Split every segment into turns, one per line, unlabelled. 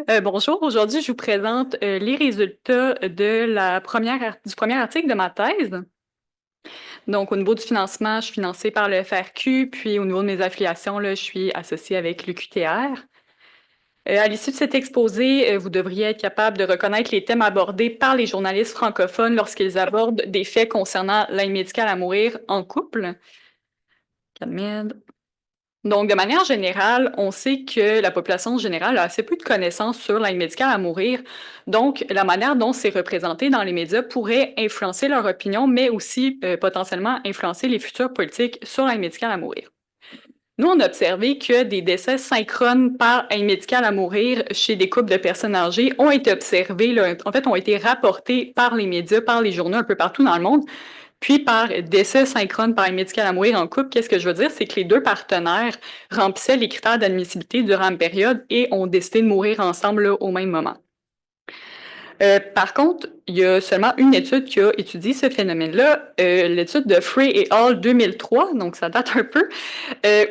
Bonjour, aujourd'hui, je vous présente les résultats de du premier article de ma thèse. Donc, au niveau du financement, je suis financée par le FRQ, puis au niveau de mes affiliations, là, je suis associée avec le QTR. À l'issue de cet exposé, vous devriez être capable de reconnaître les thèmes abordés par les journalistes francophones lorsqu'ils abordent des faits concernant l'aide médicale à mourir en couple. Calmette. Donc, de manière générale, on sait que la population générale a assez peu de connaissances sur l'aide médicale à mourir. Donc, la manière dont c'est représenté dans les médias pourrait influencer leur opinion, mais aussi potentiellement influencer les futures politiques sur l'aide médicale à mourir. Nous, on a observé que des décès synchrones par aide médicale à mourir chez des couples de personnes âgées ont été observés, là, en fait, ont été rapportés par les médias, par les journaux un peu partout dans le monde. Puis par décès synchrone par aide médicale à mourir en couple, qu'est-ce que je veux dire? C'est que les deux partenaires remplissaient les critères d'admissibilité durant une période et ont décidé de mourir ensemble là, au même moment. Par contre, il y a seulement une étude qui a étudié ce phénomène-là, l'étude de Frey et Hall 2003, donc ça date un peu,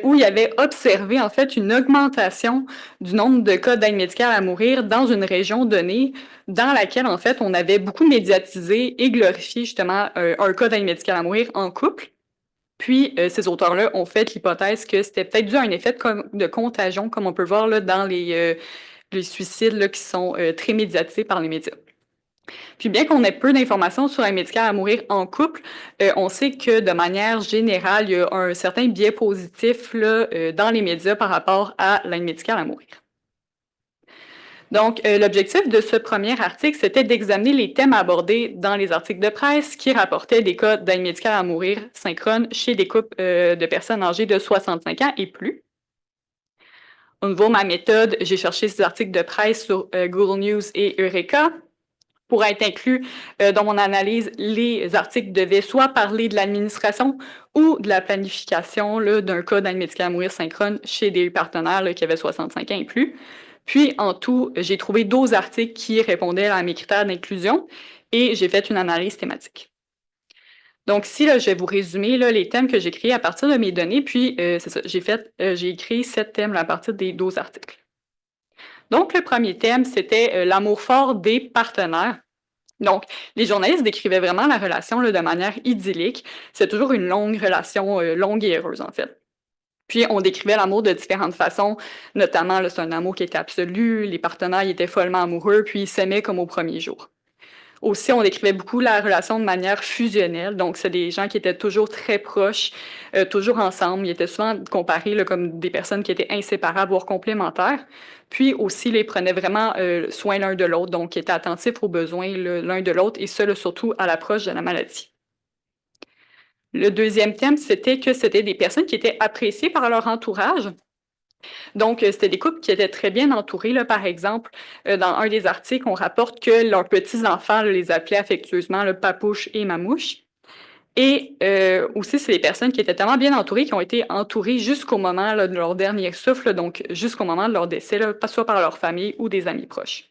où il y avait observé en fait une augmentation du nombre de cas d'aide médicale à mourir dans une région donnée, dans laquelle en fait on avait beaucoup médiatisé et glorifié justement un cas d'aide médicale à mourir en couple. Puis, ces auteurs-là ont fait l'hypothèse que c'était peut-être dû à un effet de contagion, comme on peut voir là, dans les suicides là, qui sont très médiatisés par les médias. Puis bien qu'on ait peu d'informations sur l'aide médicale à mourir en couple, on sait que de manière générale, il y a un certain biais positif là, dans les médias par rapport à l'aide médicale à mourir. Donc, l'objectif de ce premier article, c'était d'examiner les thèmes abordés dans les articles de presse qui rapportaient des cas d'aide médicale à mourir synchrone chez des couples de personnes âgées de 65 ans et plus. Au niveau de ma méthode, j'ai cherché ces articles de presse sur Google News et Eureka. Pour être inclus dans mon analyse, les articles devaient soit parler de l'administration ou de la planification d'un cas d'aide médicale à mourir synchrone chez des partenaires là, qui avaient 65 ans et plus. Puis, en tout, j'ai trouvé 12 articles qui répondaient à mes critères d'inclusion et j'ai fait une analyse thématique. Donc, ici, là, je vais vous résumer là, les thèmes que j'ai créés à partir de mes données, puis c'est ça, j'ai écrit 7 thèmes là, à partir des 12 articles. Donc, le premier thème, c'était l'amour fort des partenaires. Donc, les journalistes décrivaient vraiment la relation là, de manière idyllique. C'est toujours une longue relation, longue et heureuse, en fait. Puis, on décrivait l'amour de différentes façons, notamment, c'est un amour qui était absolu, les partenaires étaient follement amoureux, puis ils s'aimaient comme au premier jour. Aussi, on décrivait beaucoup la relation de manière fusionnelle, donc c'est des gens qui étaient toujours très proches, toujours ensemble. Ils étaient souvent comparés là, comme des personnes qui étaient inséparables, voire complémentaires. Puis aussi, ils prenaient vraiment soin l'un de l'autre, donc ils étaient attentifs aux besoins l'un de l'autre, et ça, là, surtout à l'approche de la maladie. Le deuxième thème, c'était que c'était des personnes qui étaient appréciées par leur entourage. Donc, c'était des couples qui étaient très bien entourés. Là, par exemple, dans un des articles, on rapporte que leurs petits-enfants les appelaient affectueusement le papouche et mamouche. Et aussi, c'est des personnes qui étaient tellement bien entourées, qui ont été entourées jusqu'au moment là, de leur dernier souffle, donc jusqu'au moment de leur décès, là, soit par leur famille ou des amis proches.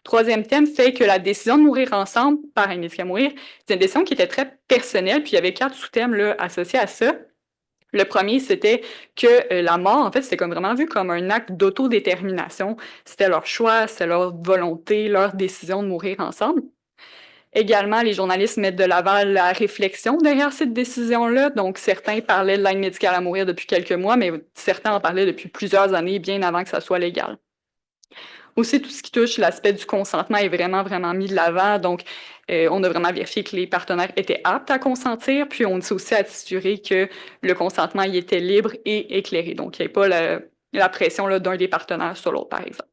Troisième thème, c'est que la décision de mourir ensemble par un médicament à mourir, c'est une décision qui était très personnelle, puis il y avait 4 sous-thèmes là, associés à ça. Le premier, c'était que la mort, en fait, c'était comme vraiment vu comme un acte d'autodétermination. C'était leur choix, c'était leur volonté, leur décision de mourir ensemble. Également, les journalistes mettent de l'avant la réflexion derrière cette décision-là. Donc, certains parlaient de l'aide médicale à mourir depuis quelques mois, mais certains en parlaient depuis plusieurs années, bien avant que ça soit légal. Aussi, tout ce qui touche l'aspect du consentement est vraiment, vraiment mis de l'avant. Donc, on a vraiment vérifié que les partenaires étaient aptes à consentir, puis on s'est aussi assuré que le consentement y était libre et éclairé. Donc, il n'y avait pas la pression d'un des partenaires sur l'autre, par exemple.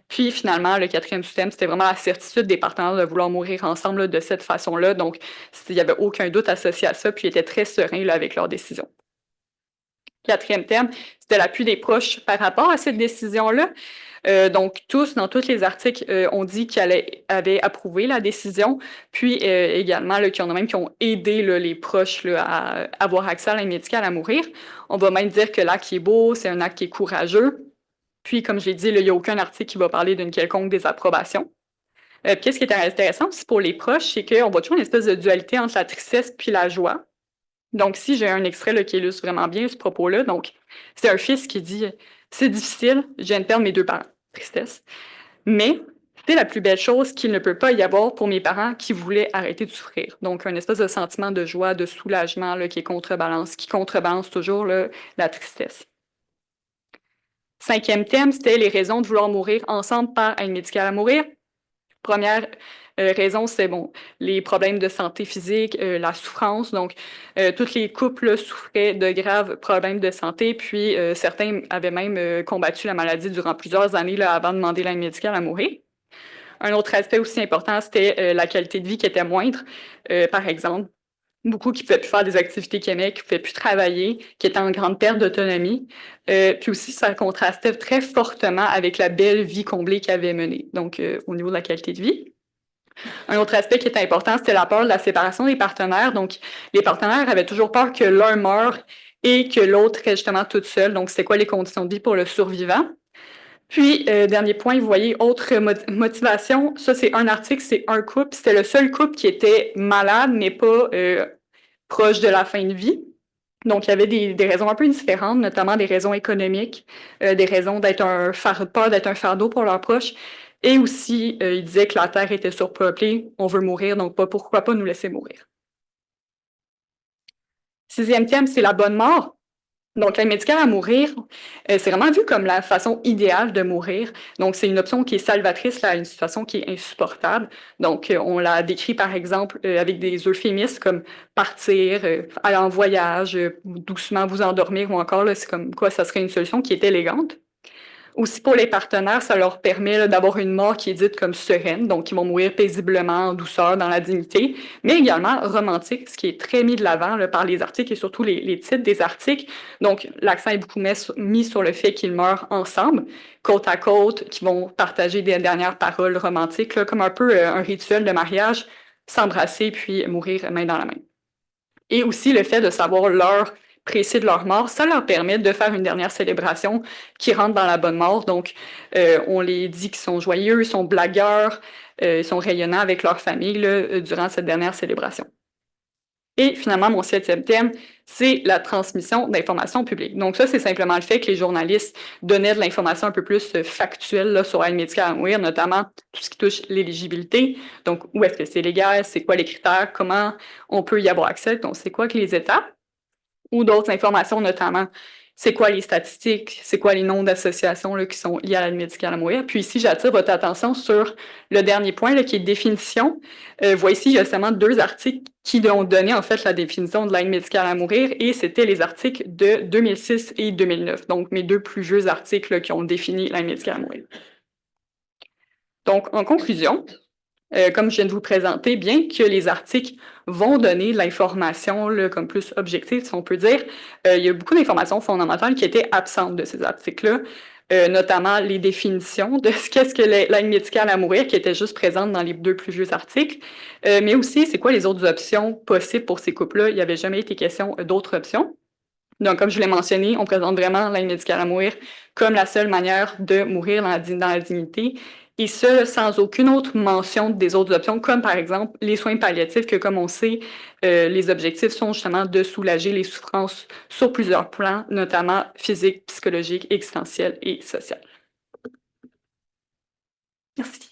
Puis finalement, le quatrième système, c'était vraiment la certitude des partenaires de vouloir mourir ensemble là, de cette façon-là. Donc, il n'y avait aucun doute associé à ça, puis ils étaient très sereins là, avec leur décision. Quatrième thème, c'était l'appui des proches par rapport à cette décision-là. Donc, dans tous les articles, on dit qu'ils avaient approuvé la décision, puis également qu'il y en a même qui ont aidé là, les proches là, à avoir accès à l'aide médicale à mourir. On va même dire que l'acte est beau, c'est un acte qui est courageux. Puis, comme je l'ai dit, là, il n'y a aucun article qui va parler d'une quelconque désapprobation. Puis, ce qui est intéressant aussi pour les proches, c'est qu'on voit toujours une espèce de dualité entre la tristesse puis la joie. Donc, si j'ai un extrait là, qui illustre vraiment bien ce propos-là, donc, c'est un fils qui dit « C'est difficile, je viens de perdre mes deux parents. tristesse. Mais c'est la plus belle chose qu'il ne peut pas y avoir pour mes parents qui voulaient arrêter de souffrir. Donc, un espèce de sentiment de joie, de soulagement là, qui contrebalance toujours là, la tristesse. Cinquième thème, c'était les raisons de vouloir mourir ensemble par aide médicale à mourir. Première raison, c'est bon, les problèmes de santé physique, la souffrance. Donc, tous les couples souffraient de graves problèmes de santé, puis certains avaient même combattu la maladie durant plusieurs années là, avant de demander l'aide médicale à mourir. Un autre aspect aussi important, c'était la qualité de vie qui était moindre. Par exemple, beaucoup qui ne pouvaient plus faire des activités qu'ils aimaient, qui ne pouvaient plus travailler, qui étaient en grande perte d'autonomie. Puis aussi, ça contrastait très fortement avec la belle vie comblée qu'ils avaient menée, donc au niveau de la qualité de vie. Un autre aspect qui était important, c'était la peur de la séparation des partenaires. Donc, les partenaires avaient toujours peur que l'un meure et que l'autre reste justement toute seule. Donc, c'était quoi les conditions de vie pour le survivant? Puis, dernier point, vous voyez, autre motivation, ça c'est un article, c'est un couple, c'était le seul couple qui était malade, mais pas proche de la fin de vie. Donc, il y avait des raisons un peu différentes, notamment des raisons économiques, des raisons d'être peur d'être un fardeau pour leurs proches. Et aussi, il disait que la Terre était surpeuplée, on veut mourir, donc pourquoi pas nous laisser mourir. Sixième thème, c'est la bonne mort. Donc, l'aide médicale à mourir, c'est vraiment vu comme la façon idéale de mourir. Donc, c'est une option qui est salvatrice à une situation qui est insupportable. Donc, on la décrit, par exemple, avec des euphémismes comme partir, aller en voyage, doucement vous endormir, ou encore, là, c'est comme quoi ça serait une solution qui est élégante. Aussi, pour les partenaires, ça leur permet d'avoir une mort qui est dite comme sereine, donc ils vont mourir paisiblement, en douceur, dans la dignité, mais également romantique, ce qui est très mis de l'avant par les articles et surtout les titres des articles. Donc, l'accent est beaucoup mis sur le fait qu'ils meurent ensemble, côte à côte, qu'ils vont partager des dernières paroles romantiques, là, comme un peu un rituel de mariage, s'embrasser puis mourir main dans la main. Et aussi le fait de savoir l'heure précise de leur mort, ça leur permet de faire une dernière célébration qui rentre dans la bonne mort. Donc, on les dit qu'ils sont joyeux, ils sont blagueurs, ils sont rayonnants avec leur famille là, durant cette dernière célébration. Et finalement, mon septième thème, c'est la transmission d'informations publiques. Donc ça, c'est simplement le fait que les journalistes donnaient de l'information un peu plus factuelle là, sur l'aide médicale à mourir, notamment tout ce qui touche l'éligibilité. Donc, où est-ce que c'est légal, c'est quoi les critères, comment on peut y avoir accès, donc c'est quoi que les étapes, ou d'autres informations, notamment c'est quoi les statistiques, c'est quoi les noms d'associations là, qui sont liées à l'aide médicale à mourir. Puis ici, j'attire votre attention sur le dernier point là, qui est définition. Voici, il y a seulement 2 articles qui ont donné en fait la définition de l'aide médicale à mourir et c'était les articles de 2006 et 2009. Donc, mes 2 plus vieux articles là, qui ont défini l'aide médicale à mourir. Donc, en conclusion, comme je viens de vous présenter, bien que les articles vont donner de l'information comme plus objective, si on peut dire, il y a beaucoup d'informations fondamentales qui étaient absentes de ces articles-là, notamment les définitions de ce qu'est-ce que l'aide médicale à mourir, qui était juste présente dans les 2 plus vieux articles, mais aussi c'est quoi les autres options possibles pour ces couples-là. Il n'y avait jamais été question d'autres options. Donc, comme je l'ai mentionné, on présente vraiment l'aide médicale à mourir comme la seule manière de mourir dans la dignité, et ce, sans aucune autre mention des autres options, comme par exemple les soins palliatifs, que comme on sait, les objectifs sont justement de soulager les souffrances sur plusieurs plans, notamment physiques, psychologiques, existentiels et sociaux. Merci.